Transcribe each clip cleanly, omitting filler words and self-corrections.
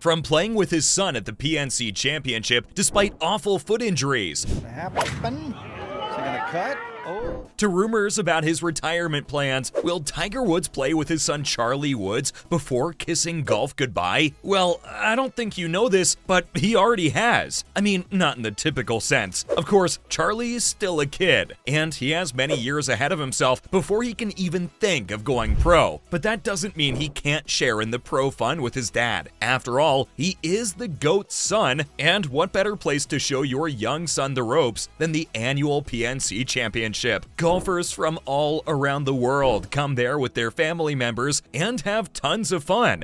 from playing with his son at the PNC Championship despite awful foot injuries, Is it gonna cut? Oh. to rumors about his retirement plans. Will Tiger Woods play with his son Charlie Woods before kissing golf goodbye? Well, I don't think you know this, but he already has. I mean, not in the typical sense. Of course, Charlie is still a kid, and he has many years ahead of himself before he can even think of going pro. But that doesn't mean he can't share in the pro fun with his dad. After all, he is the GOAT's son, and what better place to show your young son the ropes than the annual PNC Championship? Golfers from all around the world come there with their family members and have tons of fun.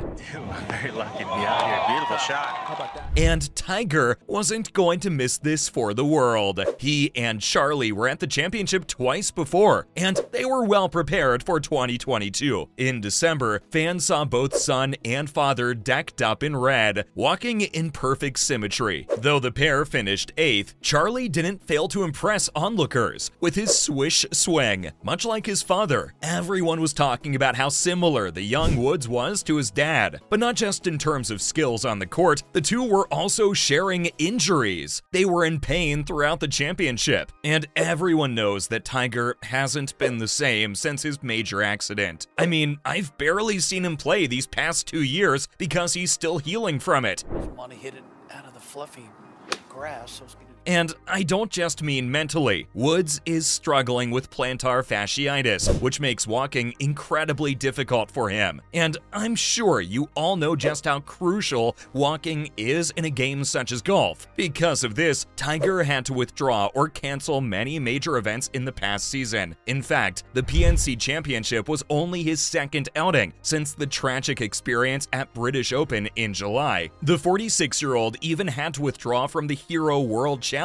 Very lucky to be out here. Beautiful shot. How about that? And Tiger wasn't going to miss this for the world. He and Charlie were at the championship twice before, and they were well prepared for 2022. In December, fans saw both son and father decked up in red, walking in perfect symmetry. Though the pair finished 8th, Charlie didn't fail to impress onlookers with his swish swing. Much like his father, everyone was talking about how similar the young Woods was to his dad. But not just in terms of skills on the court, the two were also sharing injuries. They were in pain throughout the championship, and everyone knows that Tiger hasn't been the same since his major accident. I mean, I've barely seen him play these past 2 years because he's still healing from it. Want to hit it out of the fluffy grass, so it's gonna. And I don't just mean mentally. Woods is struggling with plantar fasciitis, which makes walking incredibly difficult for him. And I'm sure you all know just how crucial walking is in a game such as golf. Because of this, Tiger had to withdraw or cancel many major events in the past season. In fact, the PNC Championship was only his second outing since the tragic experience at British Open in July. The 46-year-old even had to withdraw from the Hero World Challenge,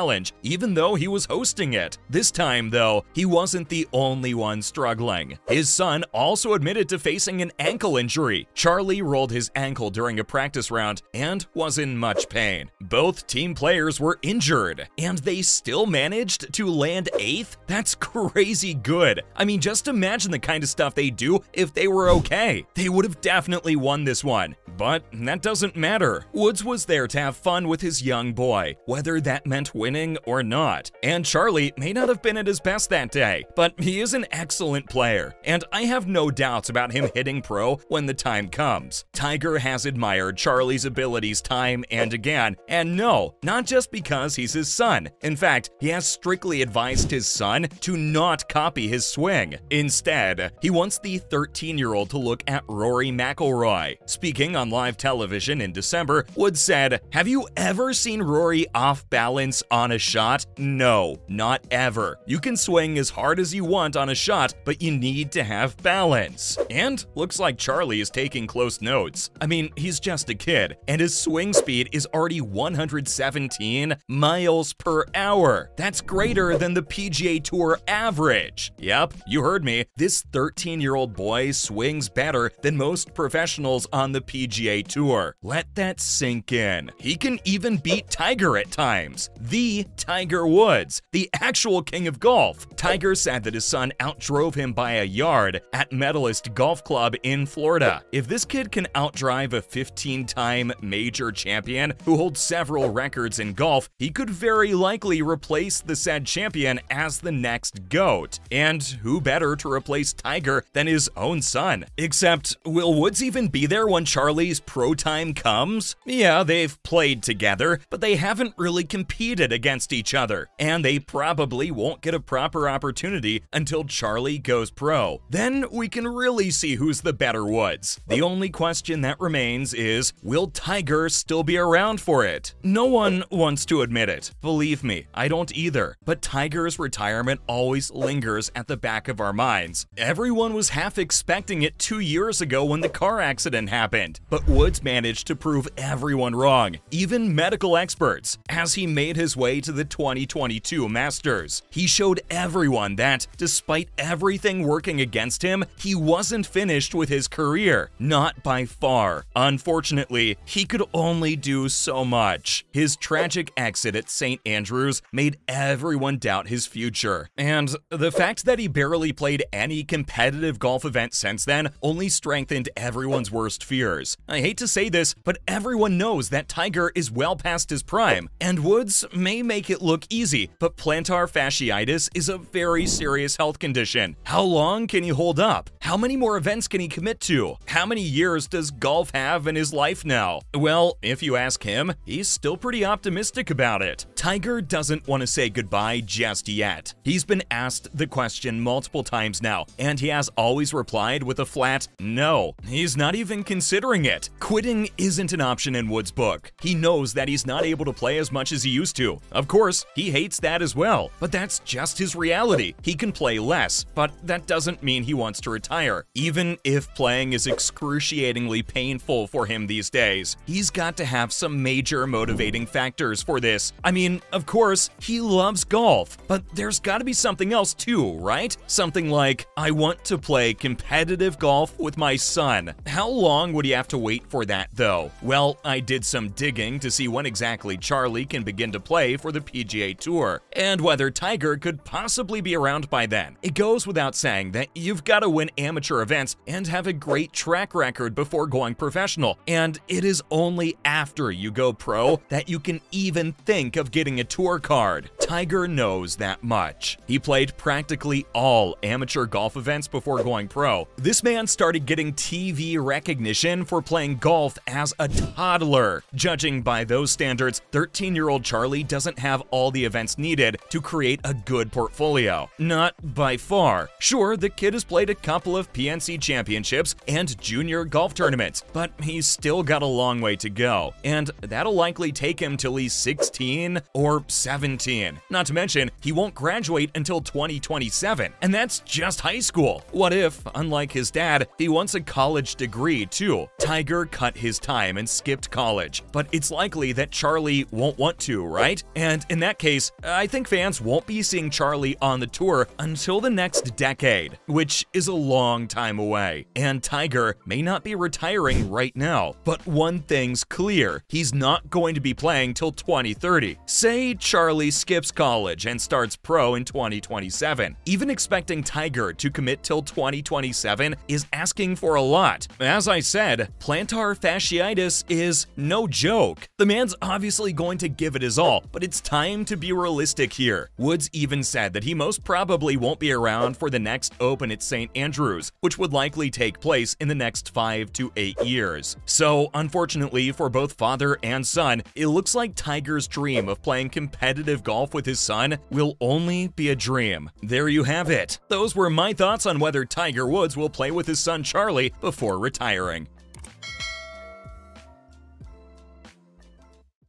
even though he was hosting it. This time, though, he wasn't the only one struggling. His son also admitted to facing an ankle injury. Charlie rolled his ankle during a practice round and was in much pain. Both team players were injured, and they still managed to land 8th? That's crazy good. I mean, just imagine the kind of stuff they do if they were okay. They would have definitely won this one. But that doesn't matter. Woods was there to have fun with his young boy, whether that meant winning or not. And Charlie may not have been at his best that day, but he is an excellent player, and I have no doubts about him hitting pro when the time comes. Tiger has admired Charlie's abilities time and again, and no, not just because he's his son. In fact, he has strictly advised his son to not copy his swing. Instead, he wants the 13-year-old to look at Rory McIlroy. Speaking on live television in December, Woods said, "Have you ever seen Rory off balance on a shot? No, not ever. You can swing as hard as you want on a shot, but you need to have balance." And looks like Charlie is taking close notes. I mean, he's just a kid, and his swing speed is already 117 miles per hour. That's greater than the PGA Tour average. Yep, you heard me. This 13-year-old boy swings better than most professionals on the PGA Tour. Let that sink in. He can even beat Tiger at times. The Tiger Woods, the actual king of golf. Tiger said that his son outdrove him by a yard at Medalist Golf Club in Florida. If this kid can outdrive a 15-time major champion who holds several records in golf, he could very likely replace the said champion as the next GOAT. And who better to replace Tiger than his own son? Except, will Woods even be there when Charlie's pro time comes? Yeah, they've played together, but they haven't really competed against each other, and they probably won't get a proper opportunity until Charlie goes pro. Then we can really see who's the better Woods. The only question that remains is, will Tiger still be around for it? No one wants to admit it. Believe me, I don't either. But Tiger's retirement always lingers at the back of our minds. Everyone was half expecting it 2 years ago when the car accident happened, but Woods managed to prove everyone wrong, even medical experts, as he made his his way to the 2022 Masters. He showed everyone that, despite everything working against him, he wasn't finished with his career. Not by far. Unfortunately, he could only do so much. His tragic exit at St. Andrews made everyone doubt his future. And the fact that he barely played any competitive golf event since then only strengthened everyone's worst fears. I hate to say this, but everyone knows that Tiger is well past his prime, and Woods may make it look easy, but plantar fasciitis is a very serious health condition. How long can he hold up? How many more events can he commit to? How many years does golf have in his life now? Well, if you ask him, he's still pretty optimistic about it. Tiger doesn't want to say goodbye just yet. He's been asked the question multiple times now, and he has always replied with a flat no. He's not even considering it. Quitting isn't an option in Woods' book. He knows that he's not able to play as much as he used to. Of course, he hates that as well, but that's just his reality. He can play less, but that doesn't mean he wants to retire. Even if playing is excruciatingly painful for him these days, he's got to have some major motivating factors for this. I mean, of course, he loves golf, but there's got to be something else too, right? Something like, I want to play competitive golf with my son. How long would he have to wait for that though? Well, I did some digging to see when exactly Charlie can begin to play for the PGA Tour, and whether Tiger could possibly be around by then. It goes without saying that you've got to win amateur events and have a great track record before going professional, and it is only after you go pro that you can even think of getting a tour card. Tiger knows that much. He played practically all amateur golf events before going pro. This man started getting TV recognition for playing golf as a toddler. Judging by those standards, 13-year-old Charlie doesn't have all the events needed to create a good portfolio. Not by far. Sure, the kid has played a couple of PNC championships and junior golf tournaments, but he's still got a long way to go, and that'll likely take him till he's 16 or 17. Not to mention, he won't graduate until 2027, and that's just high school. What if, unlike his dad, he wants a college degree too? Tiger cut his time and skipped college, but it's likely that Charlie won't want to, right? And in that case, I think fans won't be seeing Charlie on the tour until the next decade, which is a long time away. And Tiger may not be retiring right now, but one thing's clear, he's not going to be playing till 2030. Say Charlie skips college and starts pro in 2027. Even expecting Tiger to commit till 2027 is asking for a lot. As I said, plantar fasciitis is no joke. The man's obviously going to give it his all, but it's time to be realistic here. Woods even said that he most probably won't be around for the next Open at St. Andrews, which would likely take place in the next 5 to 8 years. So, unfortunately for both father and son, it looks like Tiger's dream of playing competitive golf with his son will only be a dream. There you have it. Those were my thoughts on whether Tiger Woods will play with his son Charlie before retiring.